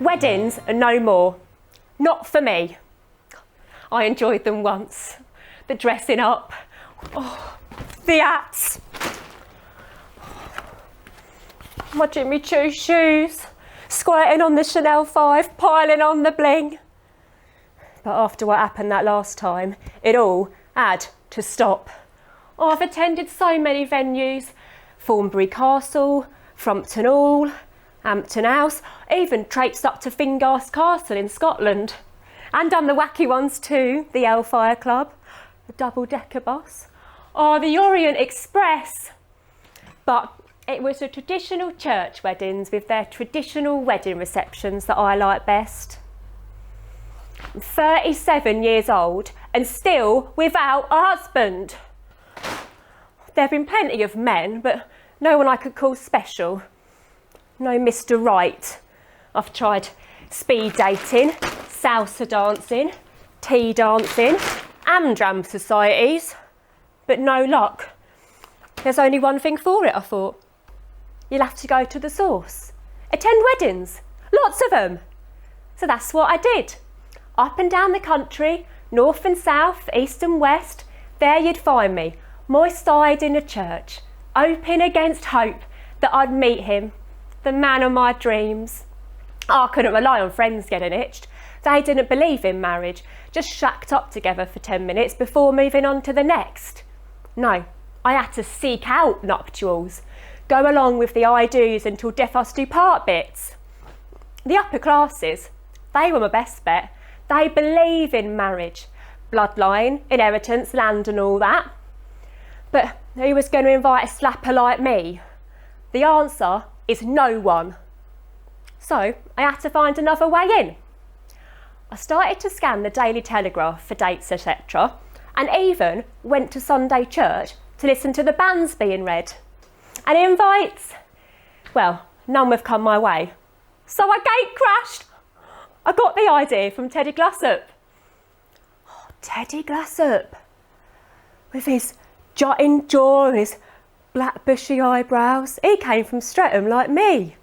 Weddings are no more. Not for me. I enjoyed them once. The dressing up, the hats, my Jimmy Choo shoes, squirting on the Chanel 5, piling on the bling. But after what happened that last time, it all had to stop. I've attended so many venues: Thornbury Castle, Frampton Hall, Hampton House, even traipsed up to Fingast Castle in Scotland. And done the wacky ones too, the Hellfire Club, the double-decker bus, the Orient Express. But it was the traditional church weddings with their traditional wedding receptions that I like best. I'm 37 years old and still without a husband. There have been plenty of men, but no one I could call special. No Mr. Right. I've tried speed dating, salsa dancing, tea dancing, Amdram societies, but no luck. There's only one thing for it, I thought. You'll have to go to the source. Attend weddings, lots of them. So that's what I did. Up and down the country, north and south, east and west, there you'd find me, moist-eyed in a church, hoping against hope that I'd meet him, the man of my dreams. I couldn't rely on friends getting hitched. They didn't believe in marriage, just shacked up together for 10 minutes before moving on to the next. No, I had to seek out nuptials, go along with the I do's until death us do part bits. The upper classes, they were my best bet. They believe in marriage, bloodline, inheritance, land and all that. But who was going to invite a slapper like me? The answer is no one. So I had to find another way in. I started to scan the Daily Telegraph for dates, etc., and even went to Sunday church to listen to the banns being read. And invites, well, none have come my way. So I gate crashed. I got the idea from Teddy Glossop. Oh, Teddy Glossop, with his jutting jaw and his black bushy eyebrows. He came from Streatham like me.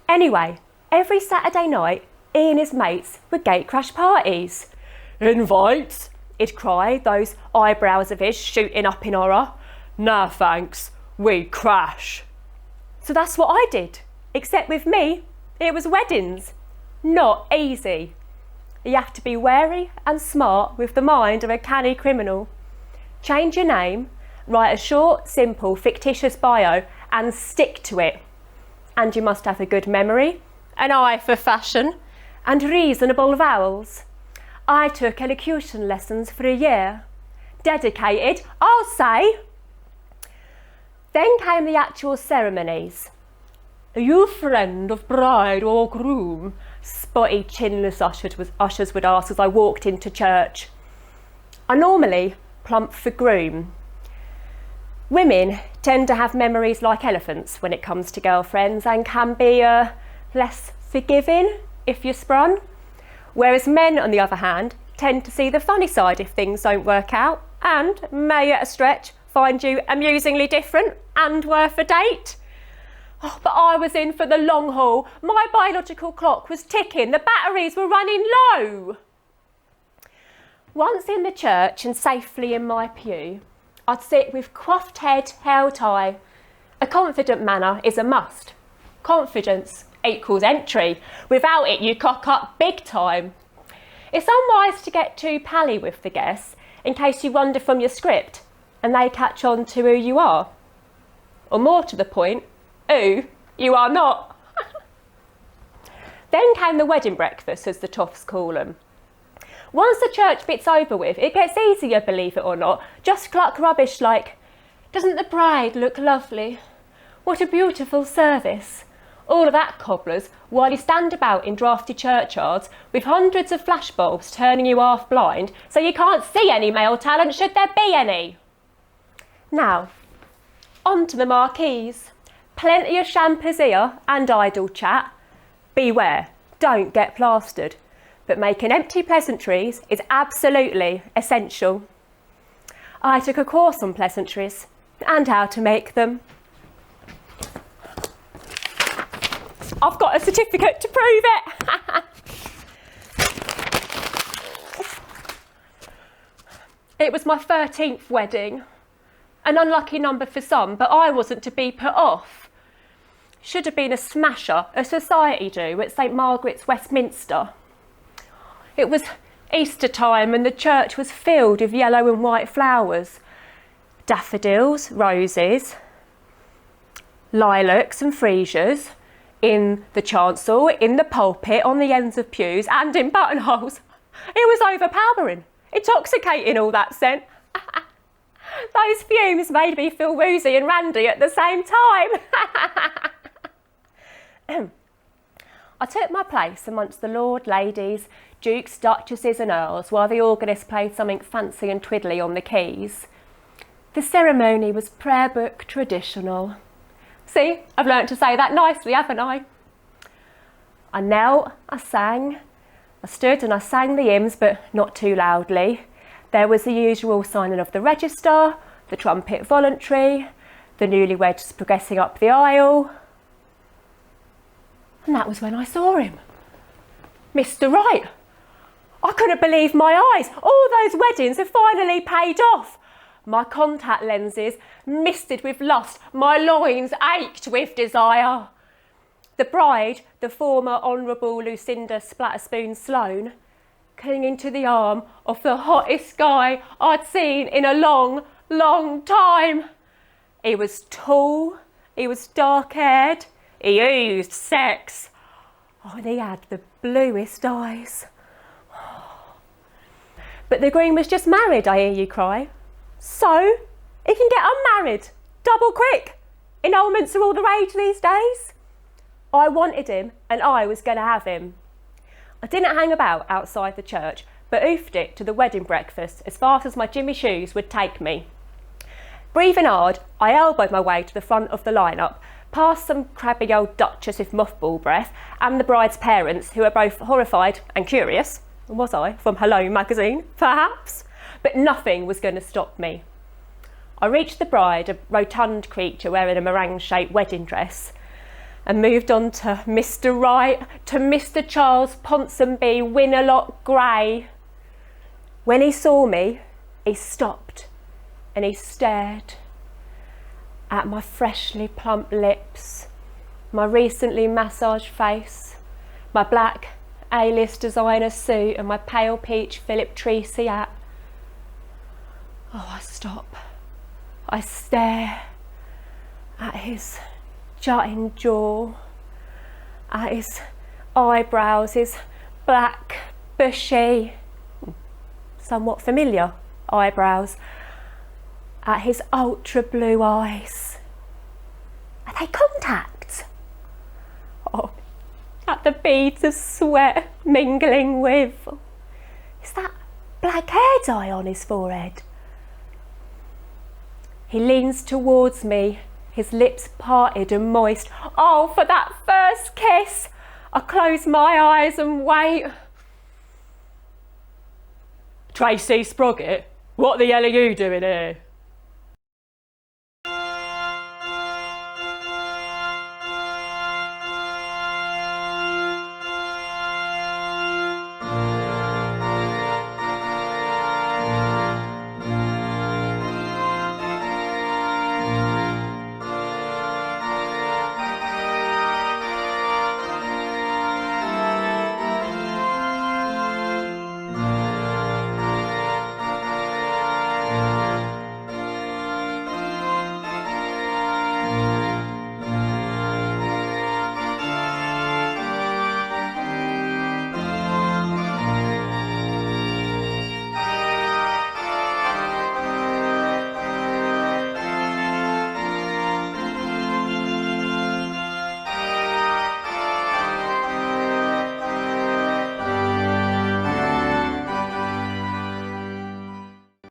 Anyway, every Saturday night, he and his mates would gate crash parties. Invites, he'd cry, those eyebrows of his shooting up in horror. Nah, thanks, we crash. So that's what I did, except with me, it was weddings. Not easy. You have to be wary and smart with the mind of a canny criminal. Change your name, write a short, simple, fictitious bio and stick to it. And you must have a good memory, an eye for fashion, and reasonable vowels. I took elocution lessons for a year. Dedicated, I'll say. Then came the actual ceremonies. Are you a friend of bride or groom? Spotty, chinless ushers would ask as I walked into church. I normally plump for groom. Women tend to have memories like elephants when it comes to girlfriends and can be less forgiving if you're sprung. Whereas men, on the other hand, tend to see the funny side if things don't work out and may at a stretch find you amusingly different and worth a date. Oh, but I was in for the long haul. My biological clock was ticking. The batteries were running low. Once in the church and safely in my pew, I'd sit with coiffed head held high. A confident manner is a must. Confidence equals entry. Without it, you cock up big time. It's unwise to get too pally with the guests in case you wander from your script and they catch on to who you are. Or more to the point, who you are not. Then came the wedding breakfast, as the toffs call them. Once the church bit's over with, it gets easier, believe it or not. Just cluck rubbish like, doesn't the bride look lovely? What a beautiful service. All of that cobblers, while you stand about in drafty churchyards with hundreds of flashbulbs turning you half blind so you can't see any male talent should there be any. Now, on to the marquees. Plenty of champazia and idle chat. Beware, don't get plastered. But making empty pleasantries is absolutely essential. I took a course on pleasantries and how to make them. I've got a certificate to prove it. It was my 13th wedding. An unlucky number for some, but I wasn't to be put off. Should have been a smasher, a society do at St Margaret's, Westminster. It was Easter time and the church was filled with yellow and white flowers. Daffodils, roses, lilacs and freesias in the chancel, in the pulpit, on the ends of pews and in buttonholes. It was overpowering, intoxicating, all that scent. Those fumes made me feel woozy and randy at the same time. I took my place amongst the lord, ladies, dukes, duchesses and earls while the organist played something fancy and twiddly on the keys. The ceremony was prayer book traditional. See, I've learnt to say that nicely, haven't I? I knelt, I sang, I stood and I sang the hymns, but not too loudly. There was the usual signing of the register, the trumpet voluntary, the newlyweds progressing up the aisle. And that was when I saw him. Mr. Right. I couldn't believe my eyes. All those weddings had finally paid off. My contact lenses misted with lust. My loins ached with desire. The bride, the former Honourable Lucinda Splatterspoon Sloane, clinging to the arm of the hottest guy I'd seen in a long, long time. He was tall, he was dark-haired, he oozed sex. Oh, and he had the bluest eyes. But the groom was just married, I hear you cry. So, he can get unmarried, double quick. Annulments are all the rage these days. I wanted him and I was going to have him. I didn't hang about outside the church, but oofed it to the wedding breakfast as fast as my Jimmy shoes would take me. Breathing hard, I elbowed my way to the front of the line-up, past some crabby old duchess with mothball breath and the bride's parents, who were both horrified and curious. Was I? From Hello magazine, perhaps? But nothing was going to stop me. I reached the bride, a rotund creature wearing a meringue-shaped wedding dress, and moved on to Mr. Wright, to Mr. Charles Ponsonby Winterlock Gray. When he saw me, he stopped and he stared at my freshly plump lips, my recently massaged face, my black A-list designer suit and my pale peach Philip Treacy hat. Oh, I stop. I stare at his jutting jaw, at his eyebrows, his black, bushy, somewhat familiar eyebrows, at his ultra blue eyes. Are they contacts? Oh, at the beads of sweat mingling with. Is that black hair dye on his forehead? He leans towards me, his lips parted and moist. Oh, for that first kiss! I close my eyes and wait. Tracy Sproggett, what the hell are you doing here?